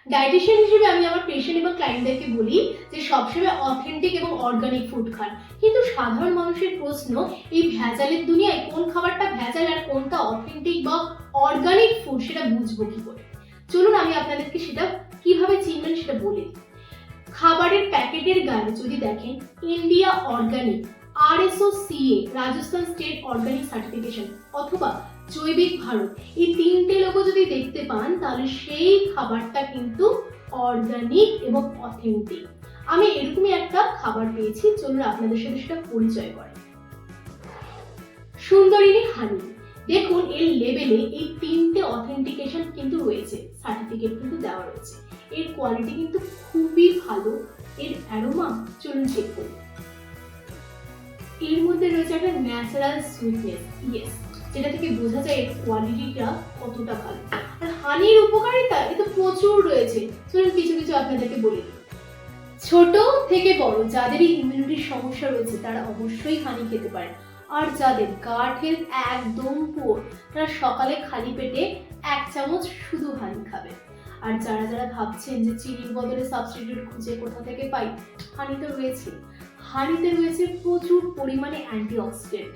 Dietician হিসেবে আমি আমার পেশেন্ট এবং ক্লায়েন্টদেরকে বলি যে সবসময় অথেন্টিক এবং অর্গানিক ফুড খান। কিন্তু সাধারণ মানুষের প্রশ্ন, এই ভেজালের দুনিয়ায় কোন খাবারটা ভেজাল আর কোনটা অথেন্টিক বা অর্গানিক ফুড সেটা বুঝবো কি করে? চলুন আমি আপনাদেরকে সেটা কিভাবে চিনবেন সেটা বলি। খাবারের প্যাকেটের গায়ে যদি দেখেন India organic, RSOCA Rajasthan state organic certification অথবা জৈবিক ভারত, এই তিনটে লোগো যদি দেখতে পান তাহলে সেই খাবারটা কিন্তু অর্গানিক এবং অথেন্টিক। আমি এরকমই একটা খাবার পেয়েছি, চলুন আপনাদের সাথে সেটা পরিচয় করে। সুন্দরিনী হানি, দেখুন এর লেবেলে এই তিনটে অথেন্টিকেশন কিন্তু রয়েছে, সার্টিফিকেট কিন্তু দেওয়া রয়েছে। এর কোয়ালিটি কিন্তু খুবই ভালো, এর অ্যারোমা চলুন চেক করুন। এর মধ্যে রয়েছে একটা ন্যাচারাল সুইটনেস, ইয়েস, যেটা থেকে বোঝা যায় এর কোয়ালিটিটা কতটা ভালো। আর হানির উপকারিতা এ তো প্রচুর রয়েছে, চলুন কিছু কিছু আপনাদেরকে বলি। ছোট থেকে বড় যাদেরই ইমিউনিটির সমস্যা রয়েছে তারা অবশ্যই হানি খেতে পারেন। আর যাদের গাট হেলথ একদম পুয়ার তারা সকালে খালি পেটে 1 চামচ শুধু হানি খাবেন। আর যারা যারা ভাবছেন যে চিনির বদলে সাবস্টিটিউট খুঁজে কোথা থেকে পাই, হানি তো রয়েছে। হানিতে রয়েছে প্রচুর পরিমাণে অ্যান্টিঅক্সিডেন্ট,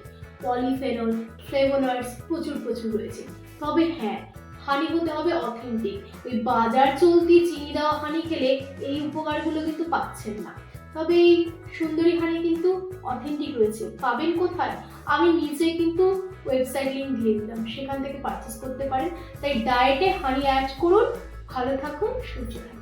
পলিফেনল, ফ্লেভোনয়েডস প্রচুর রয়েছে। তবে হ্যাঁ, হানি হতে হবে অথেন্টিক। ওই বাজার চলতি চিনি দেওয়া হানি খেলে এই উপকারগুলো কিন্তু পাচ্ছেন না। তবে এই সুন্দরী হানি কিন্তু অথেন্টিক রয়েছে। পাবেন কোথায়? আমি নিজে কিন্তু ওয়েবসাইট লিংক দিয়ে দিলাম, সেখান থেকে পারচেস করতে পারেন। তাই ডায়েটে হানি অ্যাড করুন, ভালো থাকুন, সুস্থ থাকুন।